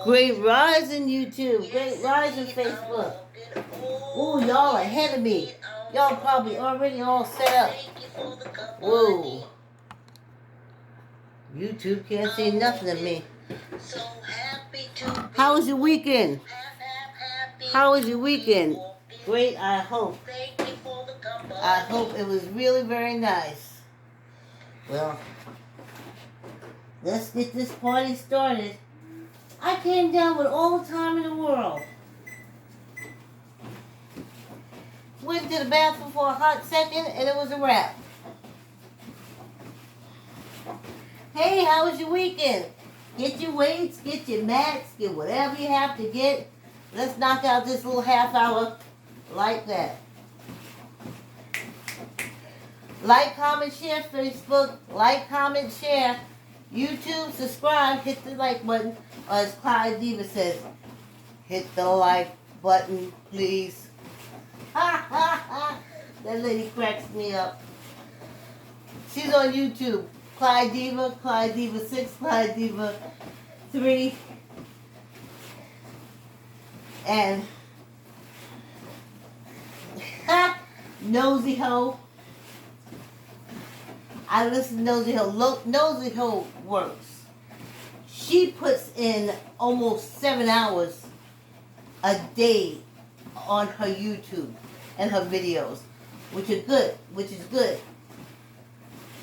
Great rising YouTube. Great rising Facebook. Ooh, y'all ahead of me. Y'all probably already all set up. Whoa. YouTube can't see nothing of me. How was your weekend? How was your weekend? Great, I hope. I hope it was really very nice. Well, let's get this party started. I came down with all the time in the world. Went to the bathroom for a hot second and it was a wrap. Hey, how was your weekend? Get your weights, get your mats, get whatever you have to get. Let's knock out this little half hour like that. Like, comment, share Facebook. Like, comment, share. YouTube, subscribe, hit the like button. Or as Clyde Diva says, hit the like button, please. Ha ha ha! That lady cracks me up. She's on YouTube. Clyde Diva 6, Clyde Diva 3. And Nosy Ho. I listen to Nosy Ho. Nosy Ho works. She puts in almost 7 hours a day on her YouTube and her videos, which is good.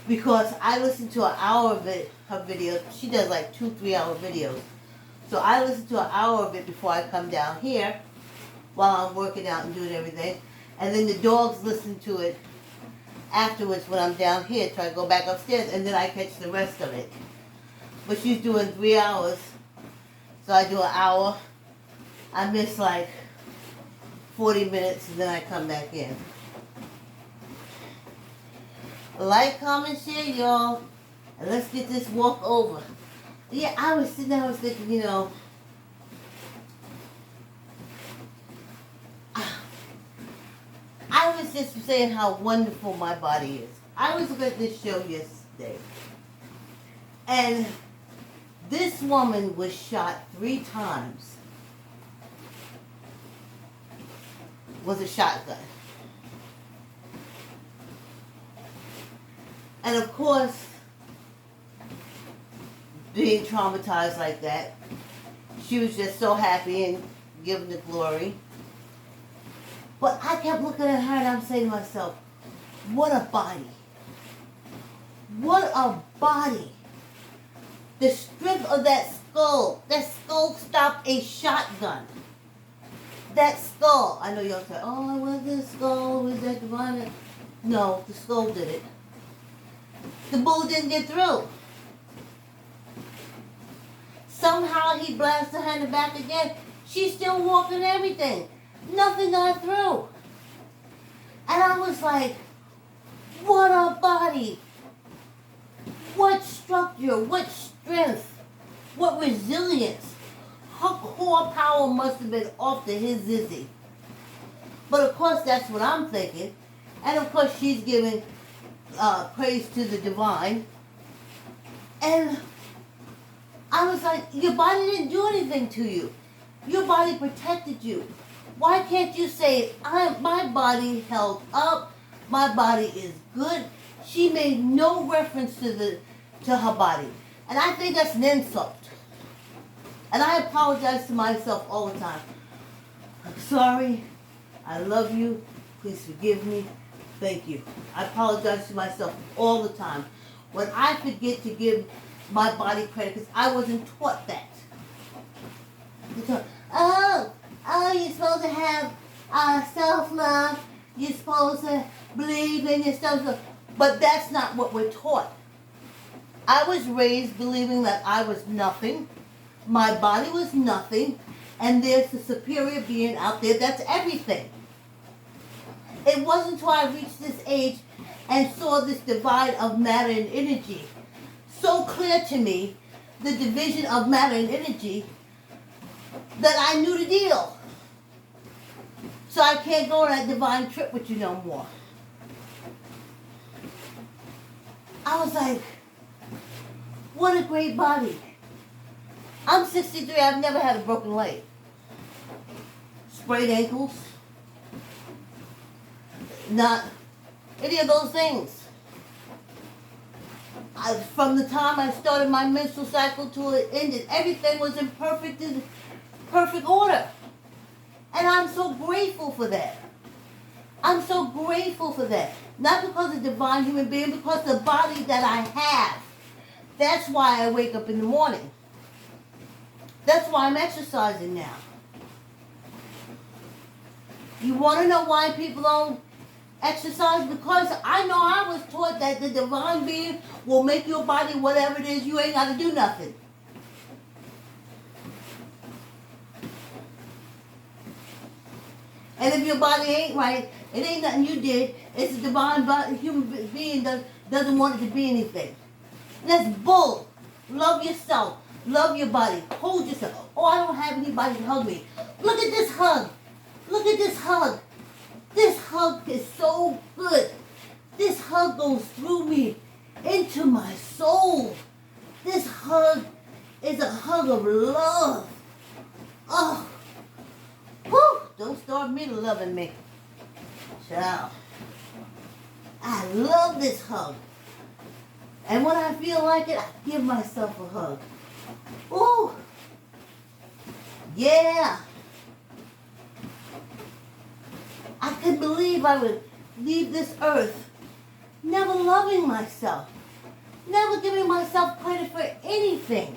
Because I listen to an hour of it, her videos. She does like 2-3 hour videos. So I listen to an hour of it before I come down here while I'm working out and doing everything. And then the dogs listen to it afterwards when I'm down here till I go back upstairs, and then I catch the rest of it. But she's doing 3 hours, so I do an hour. I miss like 40 minutes and then I come back in. Like, comment, share, y'all, and let's get this walk over. Yeah, I was sitting there, I was thinking, you know, I was just saying how wonderful my body is. I was looking at this show yesterday, and this woman was shot 3 times with a shotgun. And of course, being traumatized like that, she was just so happy and giving the glory. But I kept looking at her and I'm saying to myself, what a body. What a body. The strength of that skull stopped a shotgun. That skull, I know y'all say, oh, it was the skull, was that divine? No, the skull did it. The bull didn't get through. Somehow he blasted her in the back again. She's still walking everything. Nothing got through. And I was like, what a body. What structure, what strength, what resilience. Her core power must have been off to his zizzy. But of course that's what I'm thinking. And of course she's giving praise to the divine. And I was like, your body didn't do anything to you. Your body protected you. Why can't you say, my body held up, my body is good? She made no reference to her body. And I think that's an insult. And I apologize to myself all the time. I'm sorry. I love you. Please forgive me. Thank you. I apologize to myself all the time. When I forget to give my body credit, because I wasn't taught that. You're supposed to have self-love. You're supposed to believe in yourself. But that's not what we're taught. I was raised believing that I was nothing. My body was nothing. And there's a superior being out there that's everything. It wasn't until I reached this age and saw this divide of matter and energy so clear to me, the division of matter and energy, that I knew the deal. So I can't go on that divine trip with you no more. I was like, what a great body. I'm 63. I've never had a broken leg. Sprayed ankles. Not any of those things. From the time I started my menstrual cycle till it ended, everything was in perfect order. And I'm so grateful for that. I'm so grateful for that. Not because of divine human being, because the body that I have. That's why I wake up in the morning. That's why I'm exercising now. You want to know why people don't exercise? Because I know I was taught that the divine being will make your body whatever it is. You ain't got to do nothing. And if your body ain't right, it ain't nothing you did. It's a divine human being that doesn't want it to be anything. That's bull. Love yourself. Love your body. Hold yourself. Oh, I don't have anybody to hug me. Look at this hug. Look at this hug. This hug is so good. This hug goes through me into my soul. This hug is a hug of love. Oh. Whew. Don't start me loving me. Child. I love this hug. And when I feel like it, I give myself a hug. Ooh. Yeah. I couldn't believe I would leave this earth never loving myself. Never giving myself credit for anything.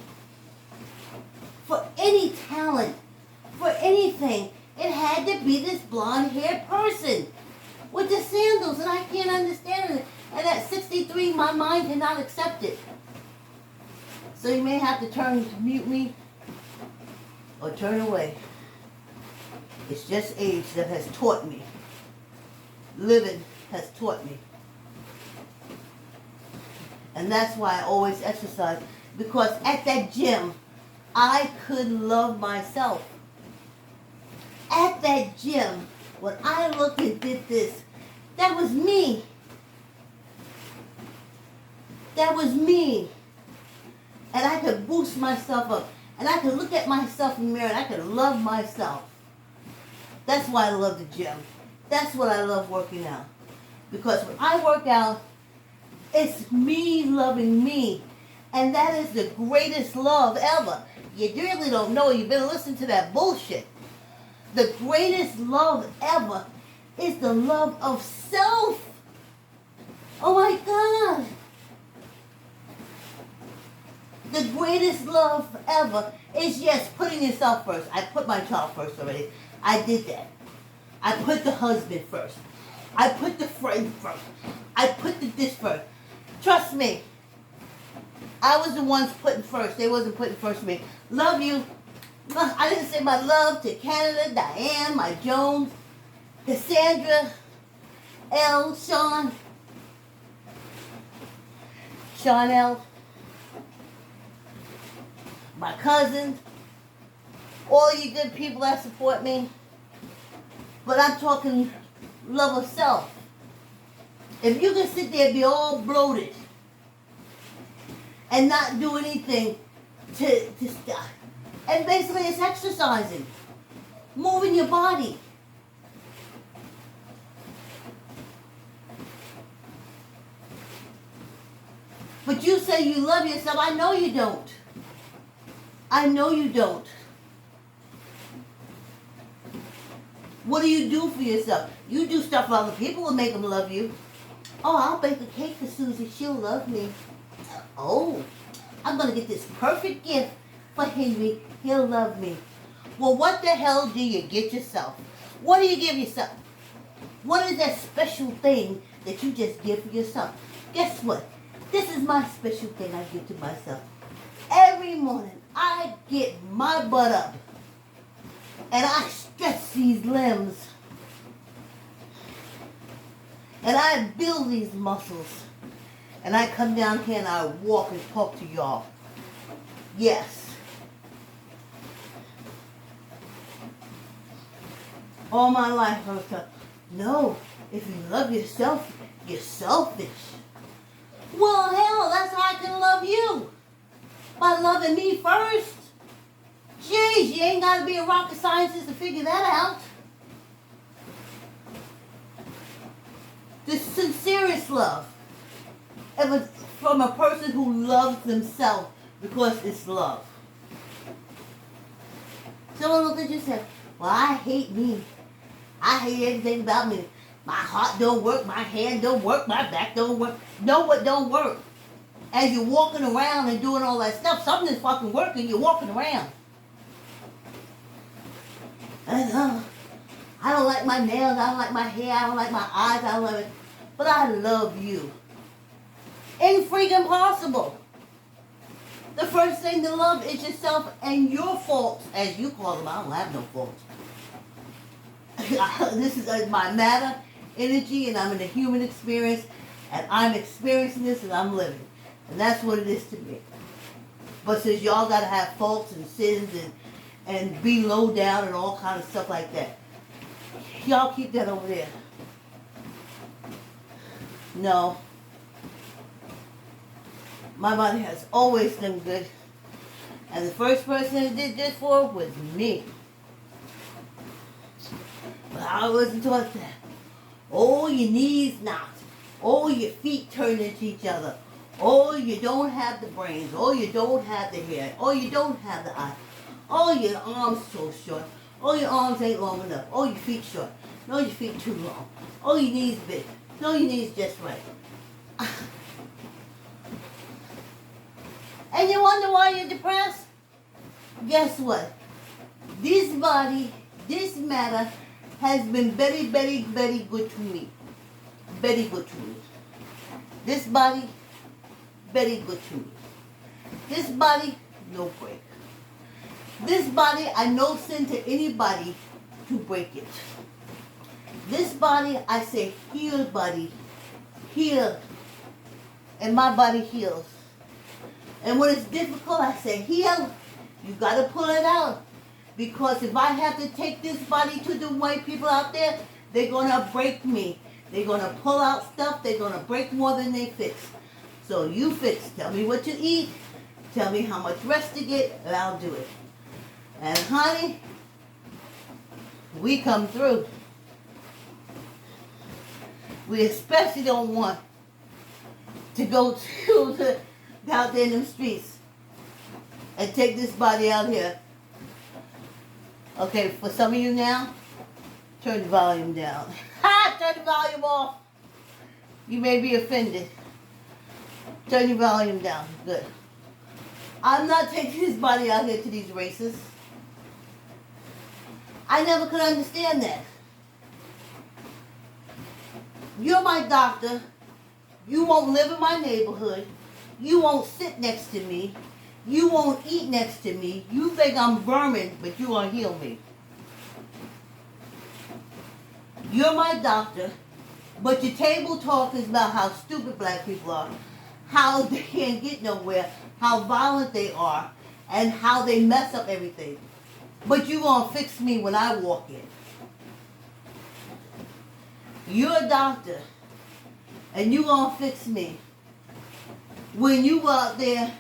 For any talent. For anything. It had to be this blonde-haired person with the sandals, and I can't understand it. And at 63, my mind cannot accept it. So you may have to mute me or turn away. It's just age that has taught me. Living has taught me. And that's why I always exercise. Because at that gym, I could love myself. At that gym, when I looked and did this, that was me. That was me. And I could boost myself up. And I could look at myself in the mirror and I could love myself. That's why I love the gym. That's what I love working out. Because when I work out, it's me loving me. And that is the greatest love ever. You really don't know. You've been listening to that bullshit. The greatest love ever is the love of self. Oh my God. The greatest love ever is, yes, putting yourself first. I put my child first already. I did that. I put the husband first. I put the friend first. I put this first. Trust me. I was the ones putting first. They wasn't putting first me. Love you. I didn't say my love to Canada, Diane, my Jones, Cassandra, L, Sean L, my cousins, all you good people that support me. But I'm talking love of self. If you can sit there and be all bloated and not do anything to stop. And basically it's exercising. Moving your body. But you say you love yourself. I know you don't. I know you don't. What do you do for yourself? You do stuff for other people to make them love you. Oh, I'll bake a cake for Susie. She'll love me. Oh, I'm going to get this perfect gift for Henry. He'll love me. Well, what the hell do you get yourself? What do you give yourself? What is that special thing that you just give for yourself? Guess what? This is my special thing I give to myself. Every morning, I get my butt up and I stretch these limbs and I build these muscles and I come down here and I walk and talk to y'all. Yes. All my life I was told, no, if you love yourself, you're selfish. Well, hell, that's how I can love you. By loving me first. Jeez, you ain't got to be a rocket scientist to figure that out. The sincerest love. It was from a person who loves themselves because it's love. Someone looked at you and said, well, I hate me. I hate everything about me. My heart don't work, my hand don't work, my back don't work. No, what don't work? As you're walking around and doing all that stuff, something's fucking working, you're walking around. And I don't like my nails, I don't like my hair, I don't like my eyes, I don't like it. But I love you. Infreaking possible. The first thing to love is yourself and your faults, as you call them. I don't have no faults. This is my matter, energy, and I'm in a human experience, and I'm experiencing this and I'm living. And that's what it is to me. But since y'all got to have faults and sins and be low down and all kind of stuff like that, y'all keep that over there. No. My body has always done good. And the first person that did this for was me. But I wasn't taught that. Oh, your knees knocked. Oh, your feet turned into each other. Oh, you don't have the brains. Oh, you don't have the hair. Oh, you don't have the eye. Oh, your arms so short. Oh, your arms ain't long enough. Oh, your feet short. No, your feet too long. Oh, your knees big. No, your knees just right. And you wonder why you're depressed? Guess what? This body, this matter, has been very, very, very good to me. Very good to me. This body, very good to me. This body, no break. This body, I no sin to anybody to break it. This body, I say, heal, body. Heal. And my body heals. And when it's difficult, I say, heal. You got to pull it out. Because if I have to take this body to the white people out there, they're going to break me. They're going to pull out stuff. They're going to break more than they fix. So you fix. Tell me what you eat. Tell me how much rest to get, and I'll do it. And honey, we come through. We especially don't want to go to out there in them streets and take this body out here. Okay, for some of you now, turn the volume down. Ha! Turn the volume off. You may be offended. Turn your volume down. Good. I'm not taking this body out here to these races. I never could understand that. You're my doctor. You won't live in my neighborhood. You won't sit next to me. You won't eat next to me. You think I'm vermin, but you won't heal me. You're my doctor, but your table talk is about how stupid black people are, how they can't get nowhere, how violent they are, and how they mess up everything. But you gonna fix me when I walk in. You're a doctor, and you gonna fix me when you go out there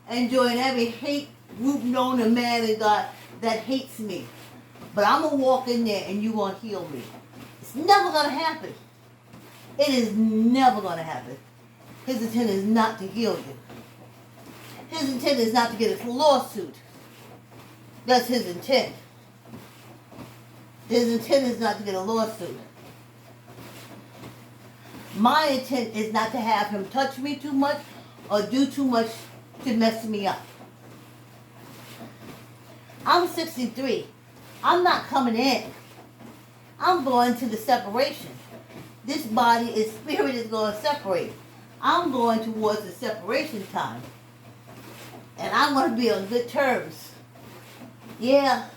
and join every hate group known to man and God that hates me. But I'm going to walk in there and you going to heal me. It's never going to happen. It is never going to happen. His intent is not to heal you. His intent is not to get a lawsuit. That's his intent. His intent is not to get a lawsuit. My intent is not to have him touch me too much or do too much to mess me up. I'm 63. I'm not coming in. I'm going to the separation. This body is spirit is going to separate. I'm going towards the separation time. And I'm going to be on good terms. Yeah.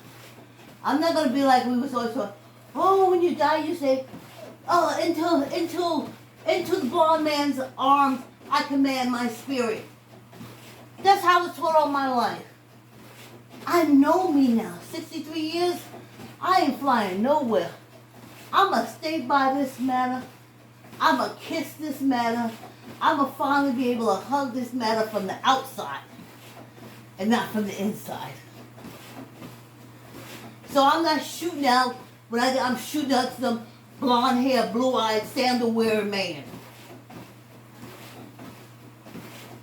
I'm not going to be like we was always taught. Oh, when you die, you say, oh, into the blonde man's arms, I command my spirit. That's how I was taught all my life. I know me now. 63 years, I ain't flying nowhere. I'm going to stay by this matter. I'm going to kiss this matter. I'm going to finally be able to hug this matter from the outside and not from the inside. So I'm not shooting out, I'm shooting out some blonde hair, blue-eyed, sandal-wearing man.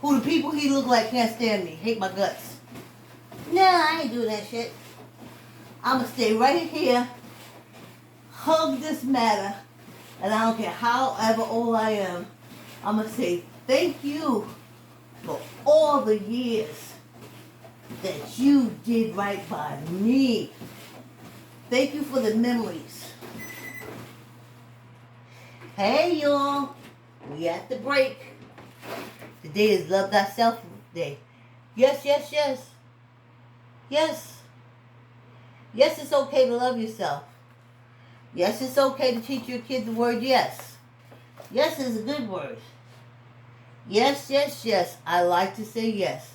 Who the people he look like can't stand me, hate my guts. Nah, I ain't doing that shit. I'ma stay right here, hug this matter, and I don't care however old I am, I'ma say thank you for all the years that you did right by me. Thank you for the memories. Hey y'all, we at the break. Today is Love Thyself Day. Yes, yes, yes. Yes. Yes, it's okay to love yourself. Yes, it's okay to teach your kids the word yes. Yes is a good word. Yes, yes, yes. I like to say yes.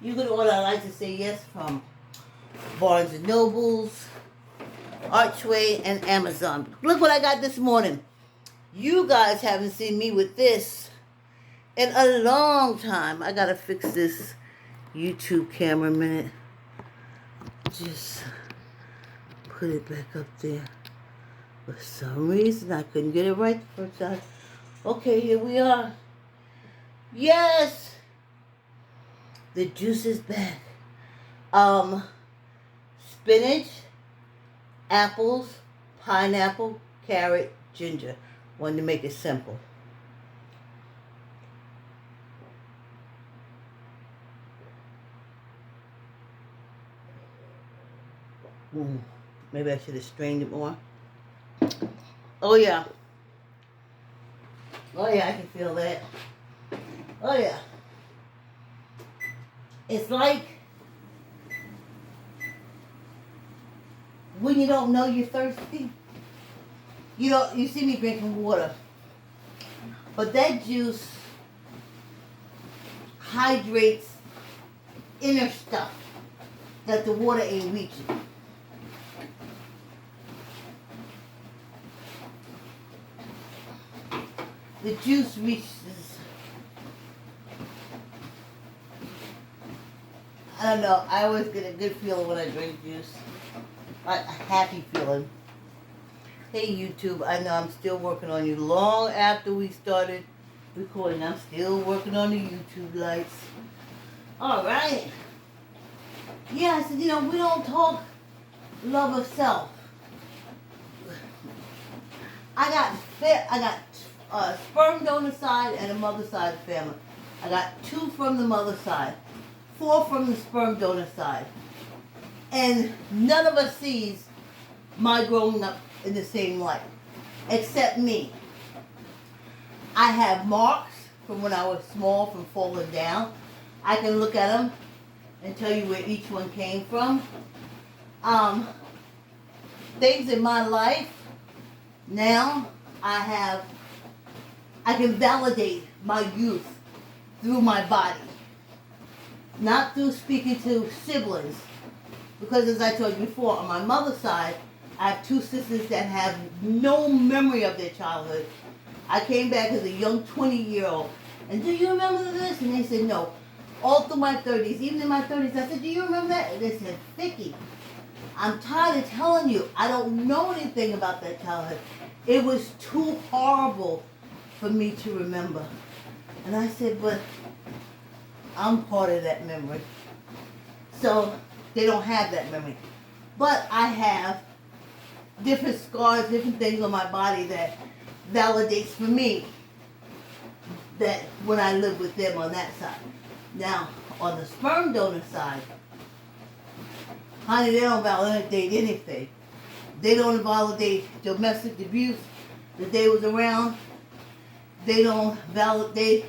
You can order I like to say yes from Barnes & Nobles, Archway, and Amazon. Look what I got this morning. You guys haven't seen me with this in a long time. I gotta fix this YouTube camera a minute. Just put it back up there. For some reason, I couldn't get it right the first time. Okay, here we are. Yes! The juice is back. Spinach, apples, pineapple, carrot, ginger. Wanted to make it simple. Maybe I should have strained it more. Oh yeah. Oh yeah, I can feel that. Oh yeah. It's like when you don't know you're thirsty. You see me drinking water. But that juice hydrates inner stuff that the water ain't reaching. The juice reaches, I don't know, I always get a good feeling when I drink juice. A happy feeling. Hey YouTube, I know I'm still working on you. Long after we started recording, I'm still working on the YouTube lights. Alright. Yeah, I said, we don't talk love of self. I got sperm donor side and a mother side family. I got 2 from the mother side, 4 from the sperm donor side. And none of us sees my growing up in the same light, except me. I have marks from when I was small from falling down. I can look at them and tell you where each one came from. Things in my life, now I can validate my youth through my body. Not through speaking to siblings. Because as I told you before, on my mother's side, I have 2 sisters that have no memory of their childhood. I came back as a young 20-year-old. And do you remember this? And they said no. All through my 30s, even in my 30s, I said, do you remember that? And they said, Vicky, I'm tired of telling you. I don't know anything about that childhood. It was too horrible for me to remember. And I said, but I'm part of that memory. So they don't have that memory. But I have different scars, different things on my body that validates for me that when I live with them on that side. Now, on the sperm donor side, honey, they don't validate anything. They don't validate domestic abuse that they was around. They don't validate,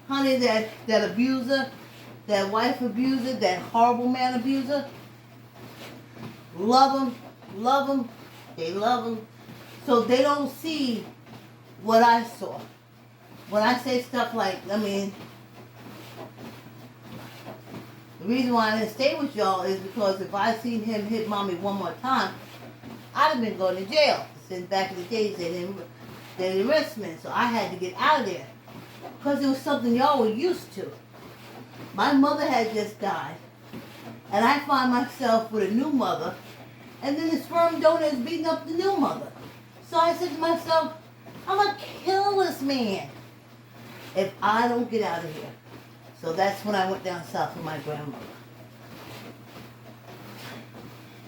honey, that abuser, that wife abuser, that horrible man abuser. Love them, they love them. So they don't see what I saw. When I say stuff like, the reason why I didn't stay with y'all is because if I seen him hit mommy one more time, I'd have been going to jail. Since back in the days, they didn't arrest me. So I had to get out of there. Because it was something y'all were used to. My mother had just died. And I find myself with a new mother. And then the sperm donor is beating up the new mother. So I said to myself, I'm going to kill this man if I don't get out of here. So that's when I went down south with my grandmother.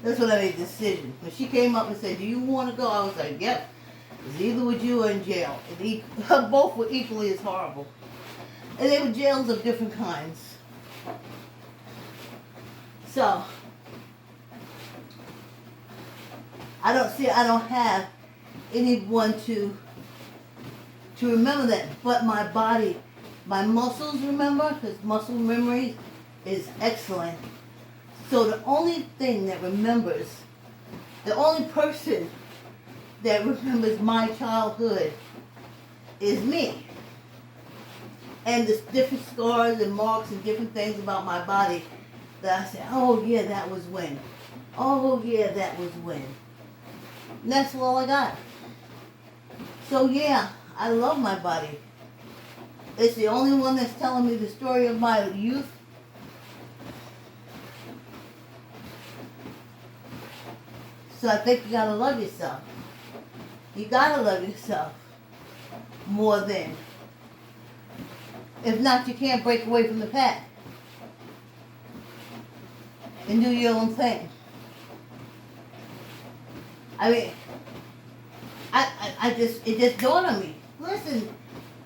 That's when I made the decision. When she came up and said, do you want to go? I was like, yep. It's either with you or in jail. Both were equally as horrible. And they were jails of different kinds. So, I don't have anyone to remember that, but my body, my muscles remember, because muscle memory is excellent. So the only thing that remembers, the only person that remembers my childhood is me. And there's different scars and marks and different things about my body that I say, oh yeah, that was when. Oh yeah, that was when. And that's all I got. So yeah, I love my body. It's the only one that's telling me the story of my youth. So I think you gotta love yourself. You gotta love yourself more than. If not, you can't break away from the pack and do your own thing. I mean, it just dawned on me. Listen,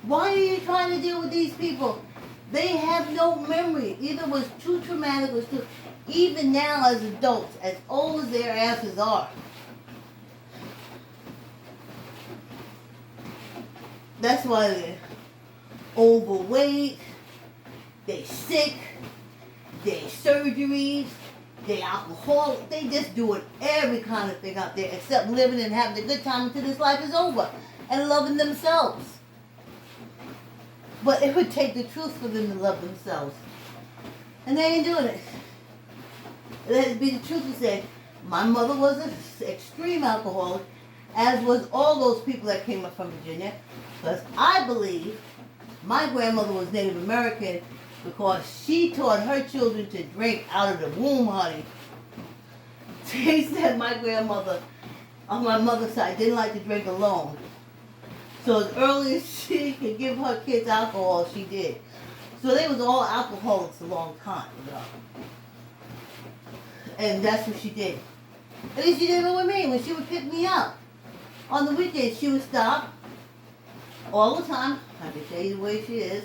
why are you trying to deal with these people? They have no memory. Either it was too traumatic or too. Even now as adults, as old as their asses are, that's why they're overweight, they sick, they surgeries, they alcoholic, they just doing every kind of thing out there except living and having a good time until this life is over and loving themselves. But it would take the truth for them to love themselves. And they ain't doing it. Let it be the truth to say, my mother was an extreme alcoholic, as was all those people that came up from Virginia, because I believe my grandmother was Native American because she taught her children to drink out of the womb, honey. They said my grandmother, on my mother's side, didn't like to drink alone. So as early as she could give her kids alcohol, she did. So they was all alcoholics a long time, you know. And that's what she did. At least she did it with me. When she would pick me up on the weekends, she would stop all the time. I can tell you the way she is.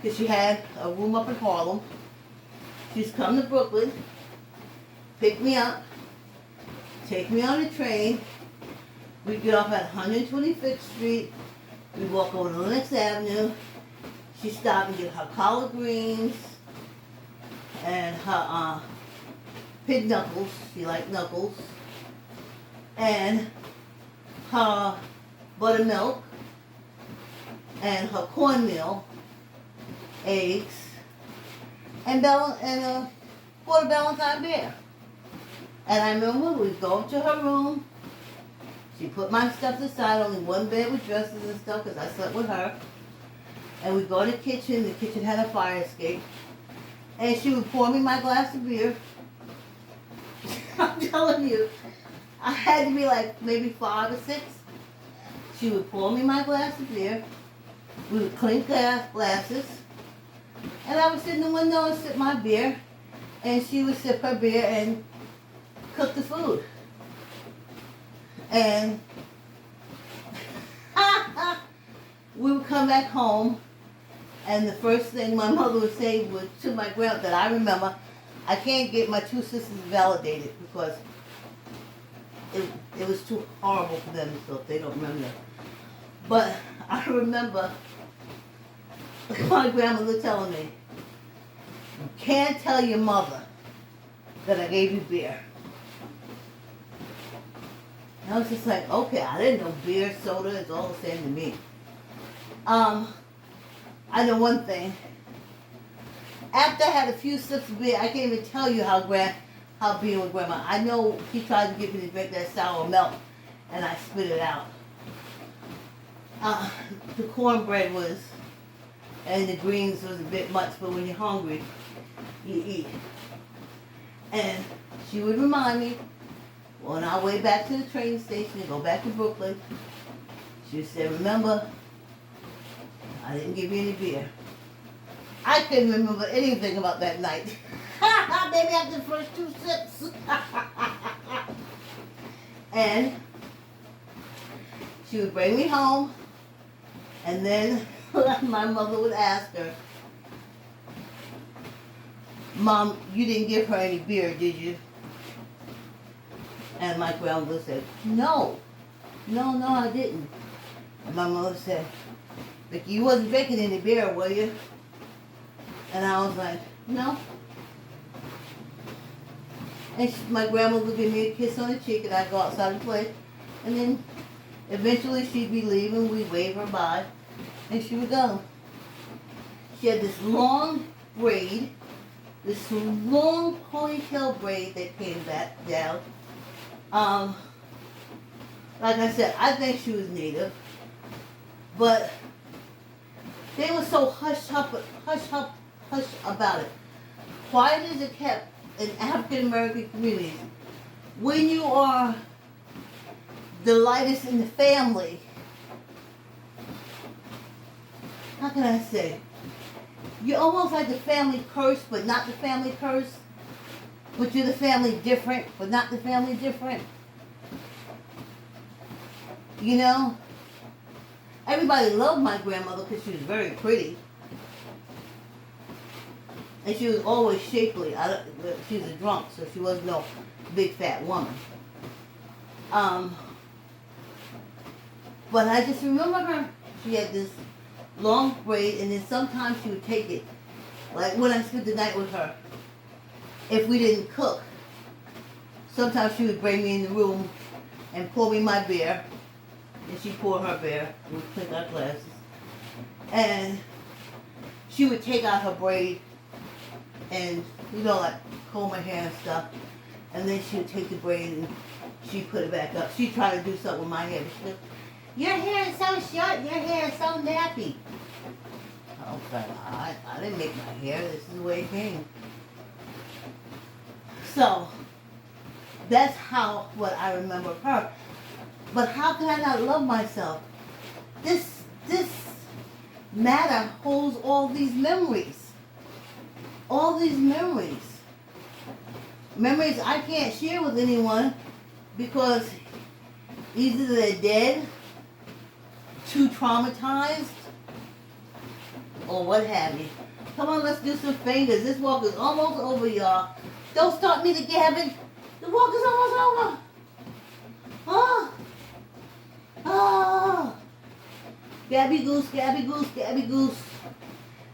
Because she had a room up in Harlem. She'd come to Brooklyn, pick me up, take me on the train. We'd get off at 125th Street. We'd walk over to Lenox Avenue. She'd stop and get her collard greens and her pig knuckles. She liked knuckles. And her buttermilk and her cornmeal, eggs, and a quarter Valentine beer. And I remember we'd go to her room. She put my stuff aside, only one bed with dresses and stuff, because I slept with her. And we'd go to the kitchen. The kitchen had a fire escape. And she would pour me my glass of beer. I'm telling you, I had to be like maybe 5 or 6. She would pour me my glass of beer. We would clink glasses. And I would sit in the window and sip my beer. And she would sip her beer and cook the food. And we would come back home. And the first thing my mother would say was to my grandma that I remember, I can't get my 2 sisters validated because it was too horrible for them, so if they don't remember. But I remember my grandmother telling me, you can't tell your mother that I gave you beer. And I was just like, okay, I didn't know beer, soda is all the same to me. I know one thing. After I had a few sips of beer, I can't even tell you how being with Grandma. I know she tried to get me to drink that sour milk, and I spit it out. The cornbread was, and the greens was a bit much, but when you're hungry, you eat. And she would remind me on our way back to the train station to go back to Brooklyn. She would say, remember, I didn't give you any beer. I couldn't remember anything about that night. Maybe after the first 2 sips. And she would bring me home, and then my mother would ask her, Mom, you didn't give her any beer, did you? And my grandmother said, no, I didn't. And my mother said, Vicky, you wasn't drinking any beer, were you? And I was like, no. And my grandmother would give me a kiss on the cheek, and I'd go outside and play. And then eventually she'd be leaving, we'd wave her bye, and she would go. She had this long braid, this long ponytail braid that came back down. Like I said, I think she was Native, but they were so hush about it. Quiet as it kept in African American communities. When you are the lightest in the family, how can I say? You're almost like the family curse, but not the family curse. But you're the family different, but not the family different. You know? Everybody loved my grandmother because she was very pretty. And she was always shapely. She was a drunk, so she wasn't no big fat woman. But I just remember her. She had this long braid, and then sometimes she would take it. Like when I spent the night with her, if we didn't cook, sometimes she would bring me in the room and pour me my beer. And she'd pour her beer. We'd clink our glasses. And she would take out her braid and, like comb her hair and stuff. And then she would take the braid and she'd put it back up. She'd try to do something with my hair. But she'd go, your hair is so short, your hair is so nappy. I was like, I didn't make my hair. This is the way it came. So, that's what I remember of her. But how can I not love myself? This matter holds all these memories. All these memories. Memories I can't share with anyone because either they're dead, too traumatized, or what have you. Come on, let's do some fingers. This walk is almost over, y'all. Don't start me to gabbing. The walk is almost over. Oh. Oh. Gabby goose, Gabby goose, Gabby goose.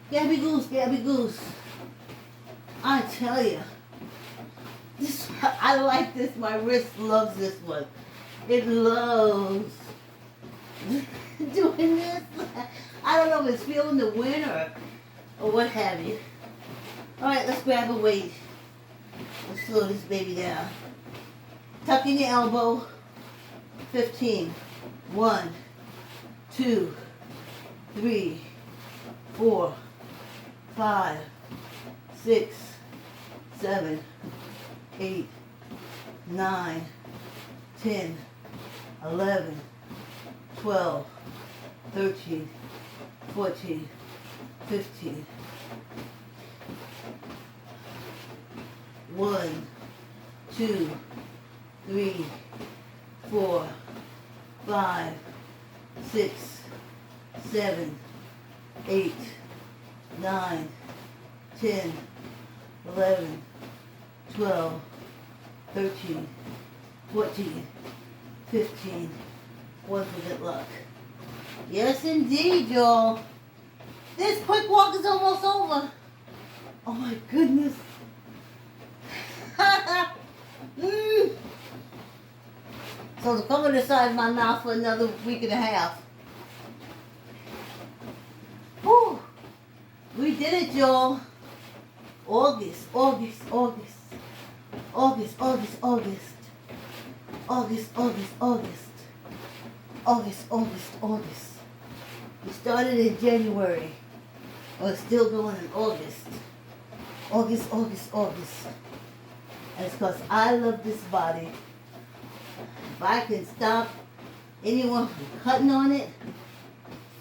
Gabby goose, Gabby goose. I tell you. I like this. My wrist loves this one. It loves doing this. I don't know if it's feeling the wind or what have you. Alright, let's grab a weight. Let's slow this baby down. Tuck in your elbow. 15. 1, 2, 3, 4, 5, 6, 7, 8, 9, 10, 11, 12, 13, 14, 15. 1, 2, 3, 4, 5, 6, 7, 8, 9, 10, 11, 12, 13, 14, 15. One for good luck. Yes, indeed, y'all. This quick walk is almost over. Oh, my goodness. So to cover the side of my mouth for another week and a half. Whew. We did it, y'all. August. We started in January. We're still going in August. August. And it's because I love this body. If I can stop anyone from cutting on it,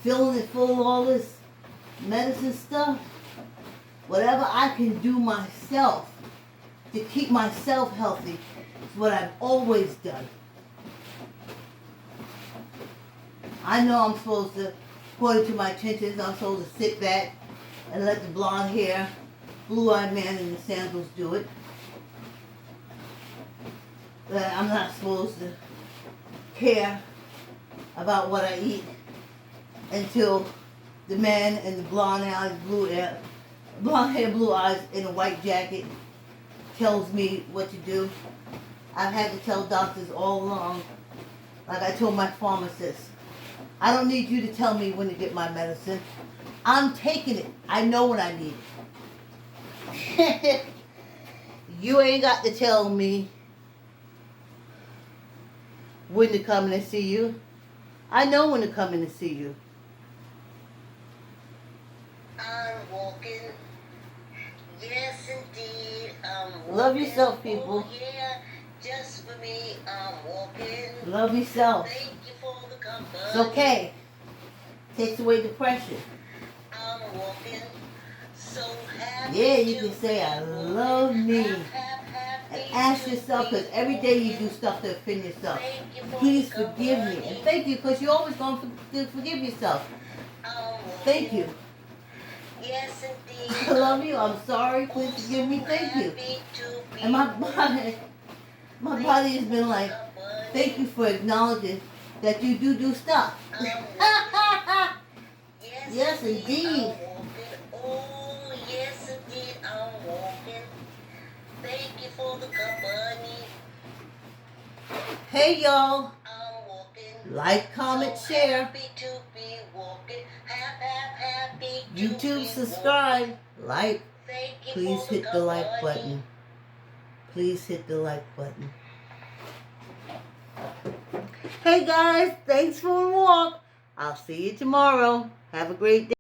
filling it full of all this medicine stuff, whatever I can do myself to keep myself healthy is what I've always done. I know I'm supposed to, according to my intentions, I'm supposed to sit back and let the blonde hair, blue-eyed man in the sandals do it. But I'm not supposed to care about what I eat until the man in the blonde hair, blue eyes in a white jacket tells me what to do. I've had to tell doctors all along, like I told my pharmacist, I don't need you to tell me when to get my medicine. I'm taking it. I know when I need it. You ain't got to tell me when to come in and see you. I know when to come in and see you. I'm walking. Yes, indeed. I'm walking. Love yourself, people. Oh, yeah. Just for me, I'm walking. Love yourself. Thank you for the company. It's okay. Takes away depression. I'm walking. So happy. Yeah, you can say, I love me. And ask yourself, because every day you do stuff to offend yourself. Please forgive me. And thank you, because you're always going to forgive yourself. Thank you. Yes, indeed. I love you. I'm sorry. Please forgive me. Thank you. And my body has been like, thank you for acknowledging that you do stuff. Yes, indeed. Oh, yes, indeed. I'm walking. Thank you for the company. Hey, y'all. I'm walking. Like, comment, So share. happy to be walking. Happy to YouTube, be subscribe, walking. like. Thank you Please for the hit the like company. button. Please hit the like button. Hey guys, thanks for the walk. I'll see you tomorrow. Have a great day.